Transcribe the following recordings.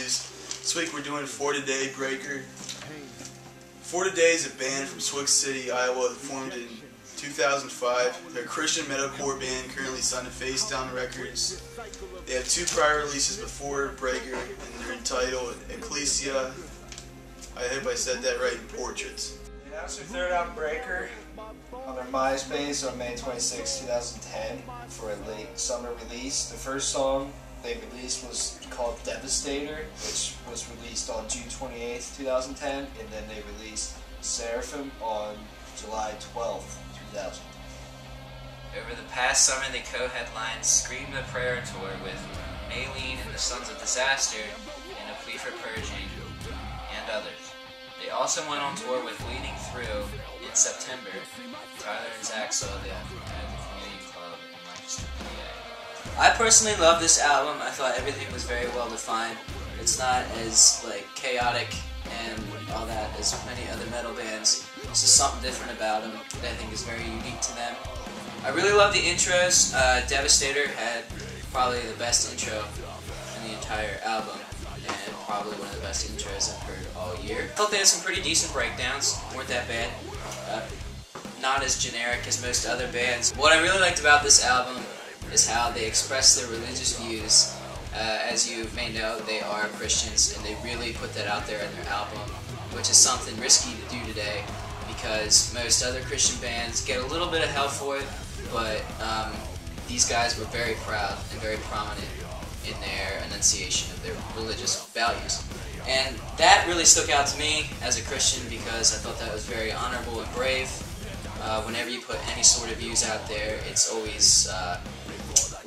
boys. This week we're doing For Today Breaker. For Today is a band from Swig City, Iowa, formed in 2005. They're a Christian metalcore band currently signed to Face Down Records. They have 2 prior releases before Breaker, and they're entitled Ecclesia, I hope I said that right, and Portraits. They announced their third album, Breaker, on their MySpace on May 26, 2010 for a late summer release. The first song they released was called Devastator, which was released on June 28, 2010, and then they released Seraphim on July 12, 2010. Over the past summer, they co-headlined Scream the Prayer Tour with Maylene and the Sons of Disaster and A Plea for Purging, and others. They also went on tour with Bleeding Through in September. Tyler and Zach saw them at the Community Club in Lancaster, PA. I personally love this album. I thought everything was very well defined. It's not as chaotic and all that as many other metal bands. It's just something different about them that I think is very unique to them. I really love the intros. Devastator had probably the best intro in the entire album, and probably one of the best intros I've heard all year. I thought they had some pretty decent breakdowns, weren't that bad. Not as generic as most other bands. What I really liked about this album is how they express their religious views. As you may know, they are Christians, and they really put that out there in their album, which is something risky to do today, because most other Christian bands get a little bit of hell for it, but these guys were very proud and very prominent in their enunciation of their religious values. And that really stuck out to me as a Christian because I thought that was very honorable and brave. Whenever you put any sort of views out there, it's always a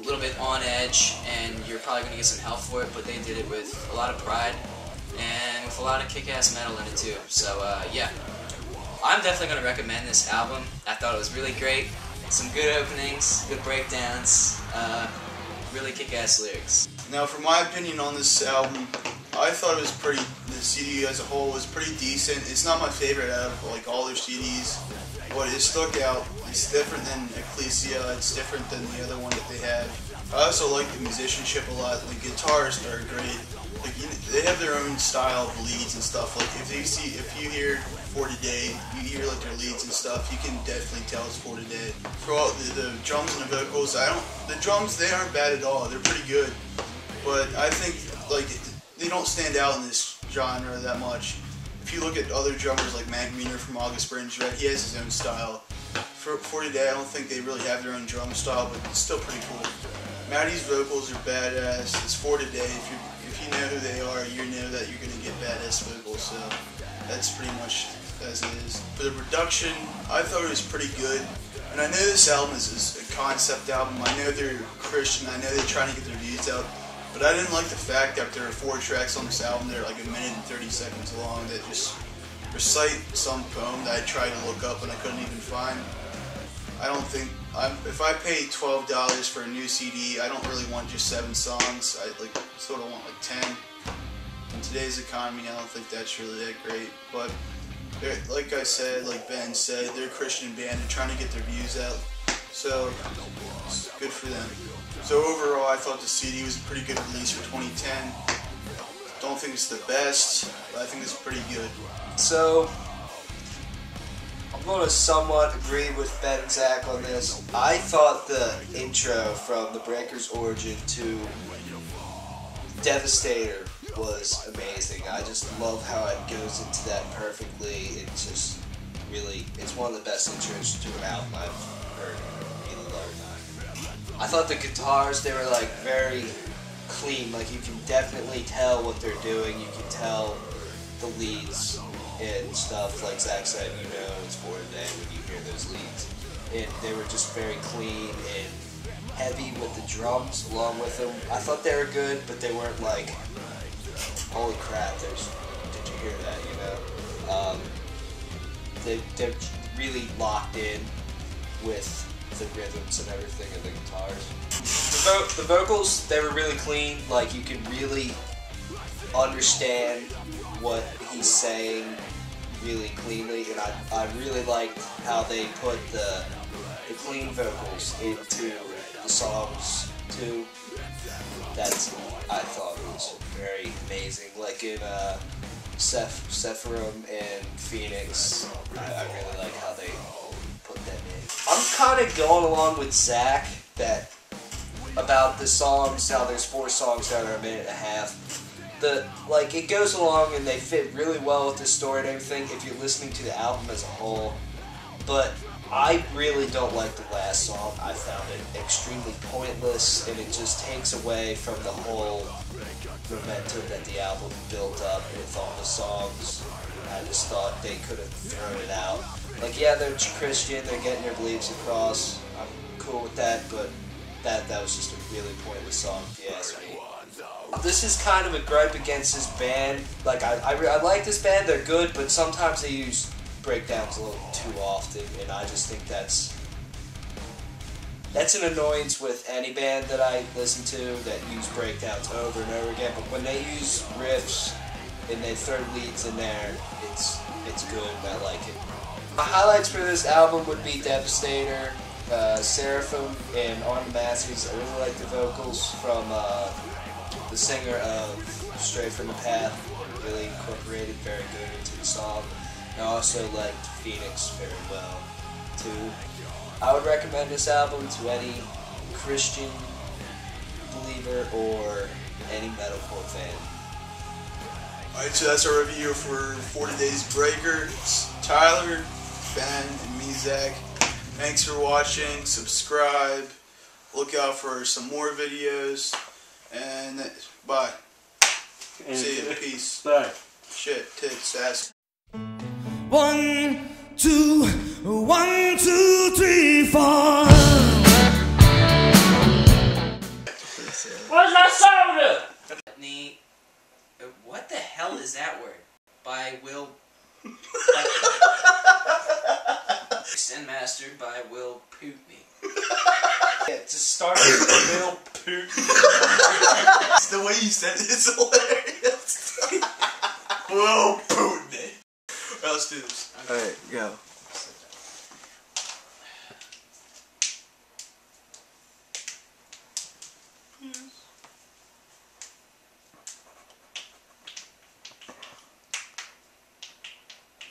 little bit on edge, and you're probably going to get some hell for it, but they did it with a lot of pride and with a lot of kick-ass metal in it too. So yeah, I'm definitely going to recommend this album. I thought it was really great. Some good openings, good breakdowns, really kick-ass lyrics. Now, for my opinion on this album, I thought it was the CD as a whole was pretty decent. It's not my favorite out of all their CDs, but it stuck out. It's different than Ecclesia, it's different than the other one that they had. I also like the musicianship a lot. The guitarists are great. They have their own style of leads and stuff. If you hear For Today, you hear their leads and stuff, you can definitely tell it's For Today. For all the drums and the vocals, the drums, they aren't bad at all. They're pretty good, but I think they don't stand out in this genre that much. If you look at other drummers like Matt Greener from August Burns Red, he has his own style. For Today, I don't think they really have their own drum style, but it's still pretty cool. Maddie's vocals are badass. It's For Today. If you know who they are, you know that you're going to get badass vocals, so that's pretty much as it is. For the production, I thought it was pretty good. And I know this album is a concept album. I know they're Christian. I know they're trying to get their views out. But I didn't like the fact that there are 4 tracks on this album that are 1 minute and 30 seconds long that just recite some poem that I tried to look up and I couldn't even find. I don't think, if I pay $12 for a new CD, I don't really want just 7 songs. I sort of want 10. In today's economy, I don't think that's really that great. But like I said, like Ben said, they're a Christian band. They're trying to get their views out. So it's good for them. So overall, I thought the CD was a pretty good release for 2010. Don't think it's the best, but I think it's pretty good. So, I'm going to somewhat agree with Ben and Zach on this. I thought the intro from The Breaker's origin to Devastator was amazing. I just love how it goes into that perfectly. It's just really, it's one of the best intros to an album I've heard in a long time. I thought the guitars, they were very clean. You can definitely tell what they're doing. You can tell the leads and stuff. Like Zach said, it's For Today when you hear those leads. And they were just very clean and heavy with the drums along with them. I thought they were good, but they weren't holy crap, did you hear that, They're really locked in with the rhythms and everything of the guitars. The vocals, they were really clean. You can really understand what he's saying really cleanly, and I really liked how they put the clean vocals into the songs too. I thought was very amazing. Like in Sephiroth and Phoenix, I really like how they put them in. I'm kind of going along with Zach that about the songs, how there's 4 songs that are a minute and a half. Like it goes along and they fit really well with the story and everything if you're listening to the album as a whole. But I really don't like the last song. I found it extremely pointless, and it just takes away from the whole momentum that the album built up with all the songs. I just thought they could have thrown it out. Like, yeah, they're Christian, they're getting their beliefs across. I'm cool with that, but that was just a really pointless song, if you ask me. This is kind of a gripe against this band. Like, I like this band, they're good, but sometimes they use breakdowns a little too often, and I just think that's an annoyance with any band that I listen to that use breakdowns over and over again. But when they use riffs and they throw leads in there, it's good, and I like it. My highlights for this album would be Devastator, Seraphim, and On the Masters. I really like the vocals from the singer of Stray from the Path. Really incorporated very good into the song. I also liked Phoenix very well, too. I would recommend this album to any Christian believer or any metalcore fan. Alright, so that's our review for 40 Days Breaker. It's Tyler, Ben, and me, Zach. Thanks for watching. Subscribe. Look out for some more videos. And bye. See you. Peace. Bye. Shit, tits, ass. 1, 2, 1, 2, 3, 4. Where's my soda? What the hell is that word? By Will. And mastered by Will Pootney. Yeah, just start with Will Poot. The way you said it is hilarious. Will Pootney. Alright, let's do this. Alright, go.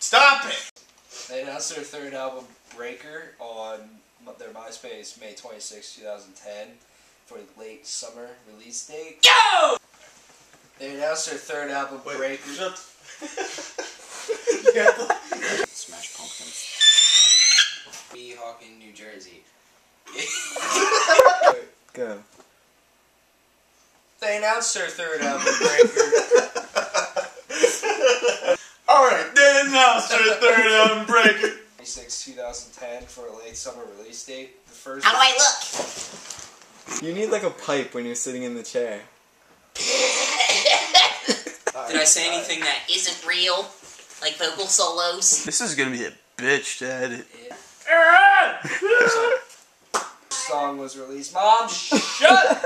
Stop it! They announced their 3rd album, Breaker, on their MySpace May 26, 2010 for the late summer release date. Go! They announced their 3rd album, Breaker. Smash Pumpkins. Weehawken, New Jersey. Go. They announced their 3rd album, Breaker. Alright, they announced their 3rd album, Breaker. 26, 2010 for a late summer release date. The first. How do I look? You need like a pipe when you're sitting in the chair. Did I say anything that Isn't real? Like vocal solos? This is gonna be a bitch to edit. The song was released. Mom, shut!